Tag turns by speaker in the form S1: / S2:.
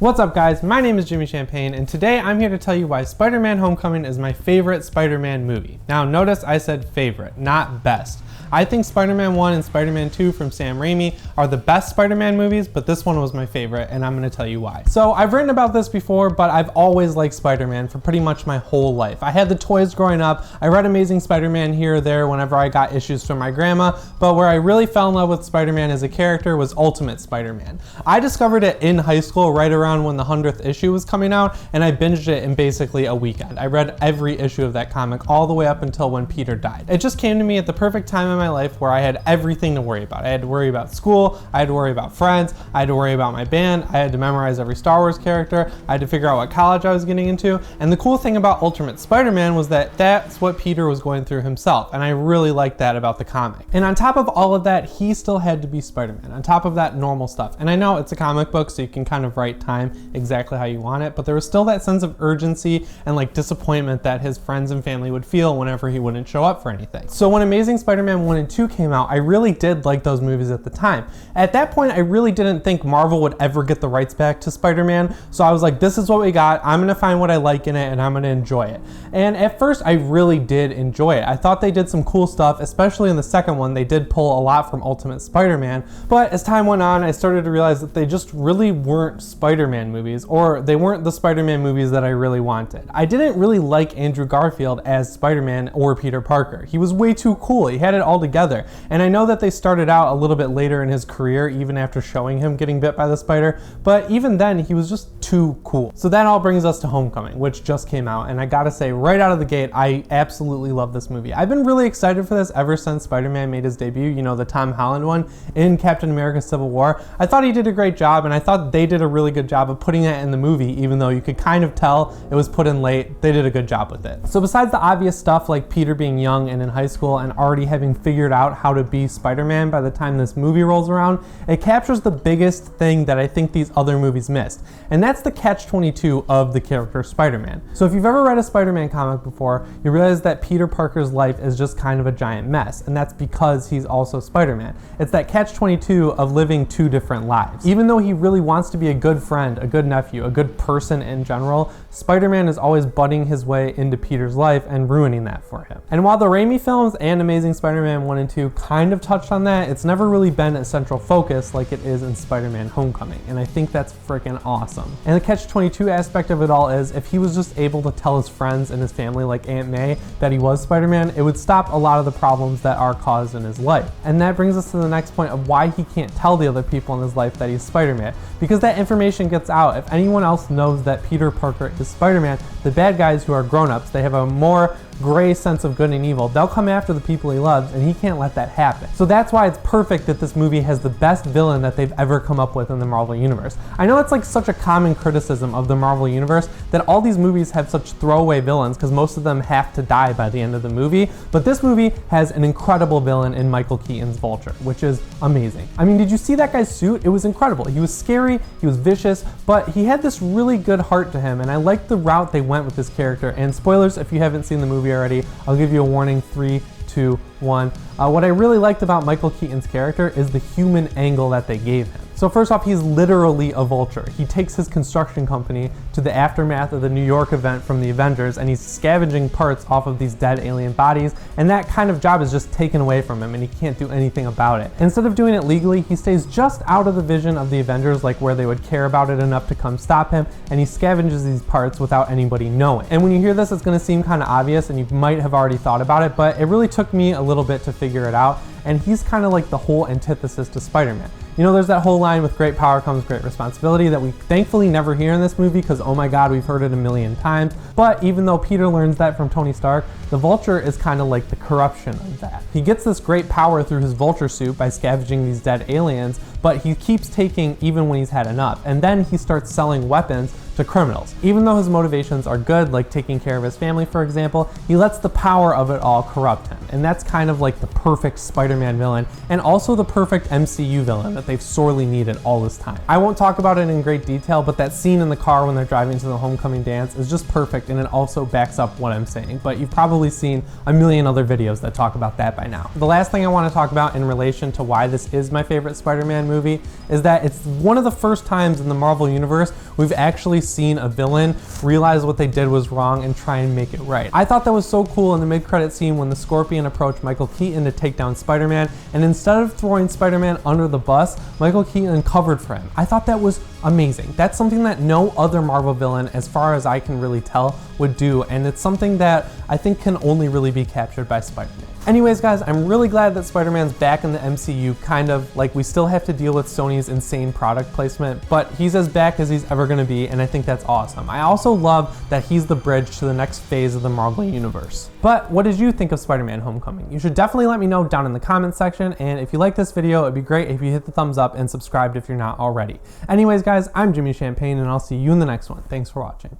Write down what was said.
S1: What's up guys, my name is Jimmy Champane and today I'm here to tell you why Spider-Man Homecoming is my favorite Spider-Man movie. Now notice I said favorite, not best. I think Spider-Man 1 and Spider-Man 2 from Sam Raimi are the best Spider-Man movies, but this one was my favorite and I'm going to tell you why. So I've written about this before, but I've always liked Spider-Man for pretty much my whole life. I had the toys growing up, I read Amazing Spider-Man here or there whenever I got issues from my grandma, but where I really fell in love with Spider-Man as a character was Ultimate Spider-Man. I discovered it in high school right around when the 100th issue was coming out, and I binged it in basically a weekend. I read every issue of that comic all the way up until when Peter died. It just came to me at the perfect time in my life where I had everything to worry about. I had to worry about school, I had to worry about friends, I had to worry about my band, I had to memorize every Star Wars character, I had to figure out what college I was getting into, and the cool thing about Ultimate Spider-Man was that that's what Peter was going through himself, and I really liked that about the comic. And on top of all of that, he still had to be Spider-Man, on top of that normal stuff. And I know it's a comic book, so you can kind of write time exactly how you want it, but there was still that sense of urgency and like disappointment that his friends and family would feel whenever he wouldn't show up for anything. So when Amazing Spider-Man 1 and 2 came out, I really did like those movies at the time. At that point, I really didn't think Marvel would ever get the rights back to Spider-Man, so I was like, this is what we got, I'm gonna find what I like in it and I'm gonna enjoy it. And at first, I really did enjoy it. I thought they did some cool stuff, especially in the second one. They did pull a lot from Ultimate Spider-Man, but as time went on, I started to realize that they just really weren't Spider-Man movies, or they weren't the Spider-Man movies that I really wanted. I didn't really like Andrew Garfield as Spider-Man or Peter Parker. He was way too cool, he had it all together. And I know that they started out a little bit later in his career, even after showing him getting bit by the spider, but even then, he was just too cool. So that all brings us to Homecoming, which just came out, and I gotta say, right out of the gate, I absolutely love this movie. I've been really excited for this ever since Spider-Man made his debut, you know, the Tom Holland one, in Captain America Civil War. I thought he did a great job, and I thought they did a really good job of putting it in the movie, even though you could kind of tell it was put in late. They did a good job with it. So besides the obvious stuff like Peter being young and in high school and already having figured out how to be Spider-Man by the time this movie rolls around, it captures the biggest thing that I think these other movies missed, and that's the catch-22 of the character Spider-Man. So if you've ever read a Spider-Man comic before, you realize that Peter Parker's life is just kind of a giant mess, and that's because he's also Spider-Man. It's that catch-22 of living two different lives. Even though he really wants to be a good friend, a good nephew, a good person in general, Spider-Man is always butting his way into Peter's life and ruining that for him. And while the Raimi films and Amazing Spider-Man 1 and 2 kind of touched on that, it's never really been a central focus like it is in Spider-Man Homecoming, and I think that's freaking awesome. And the catch-22 aspect of it all is, if he was just able to tell his friends and his family like Aunt May that he was Spider-Man, it would stop a lot of the problems that are caused in his life. And that brings us to the next point of why he can't tell the other people in his life that he's Spider-Man, because that information gets out. If anyone else knows that Peter Parker is Spider-Man, the bad guys who are grown-ups, they have a more gray sense of good and evil. They'll come after the people he loves, and he can't let that happen. So that's why it's perfect that this movie has the best villain that they've ever come up with in the Marvel Universe. I know it's like such a common criticism of the Marvel Universe that all these movies have such throwaway villains because most of them have to die by the end of the movie, but this movie has an incredible villain in Michael Keaton's Vulture, which is amazing. I mean, did you see that guy's suit? It was incredible. He was scary, he was vicious, but he had this really good heart to him, and I liked the route they went with this character. And spoilers if you haven't seen the movie already, I'll give you a warning. 3, 2, 1. What I really liked about Michael Keaton's character is the human angle that they gave him. So first off, he's literally a vulture. He takes his construction company to the aftermath of the New York event from the Avengers, and he's scavenging parts off of these dead alien bodies, and that kind of job is just taken away from him, and he can't do anything about it. Instead of doing it legally, he stays just out of the vision of the Avengers, like where they would care about it enough to come stop him, and he scavenges these parts without anybody knowing. And when you hear this, it's gonna seem kind of obvious, and you might have already thought about it, but it really took me a little bit to figure it out, and he's kind of like the whole antithesis to Spider-Man. You know, there's that whole line, with great power comes great responsibility, that we thankfully never hear in this movie because, oh my god, we've heard it a million times. But even though Peter learns that from Tony Stark, the Vulture is kind of like the corruption of that. He gets this great power through his Vulture suit by scavenging these dead aliens, but he keeps taking even when he's had enough. And then he starts selling weapons to criminals. Even though his motivations are good, like taking care of his family, for example, he lets the power of it all corrupt him. And that's kind of like the perfect Spider-Man villain, and also the perfect MCU villain that they've sorely needed all this time. I won't talk about it in great detail, but that scene in the car when they're driving to the homecoming dance is just perfect, and it also backs up what I'm saying. But you've probably seen a million other videos that talk about that by now. The last thing I want to talk about in relation to why this is my favorite Spider-Man movie movie is that it's one of the first times in the Marvel Universe we've actually seen a villain realize what they did was wrong and try and make it right. I thought that was so cool in the mid-credit scene when the Scorpion approached Michael Keaton to take down Spider-Man, and instead of throwing Spider-Man under the bus, Michael Keaton covered for him. I thought that was amazing. That's something that no other Marvel villain, as far as I can really tell, would do, and it's something that I think can only really be captured by Spider-Man. Anyways guys, I'm really glad that Spider-Man's back in the MCU, kind of. Like, we still have to deal with Sony's insane product placement, but he's as back as he's ever gonna be, and I think that's awesome. I also love that he's the bridge to the next phase of the Marvel Universe. But what did you think of Spider-Man Homecoming? You should definitely let me know down in the comments section, and if you like this video, it'd be great if you hit the thumbs up and subscribed if you're not already. Anyways guys, I'm Jimmy Champane, and I'll see you in the next one. Thanks for watching.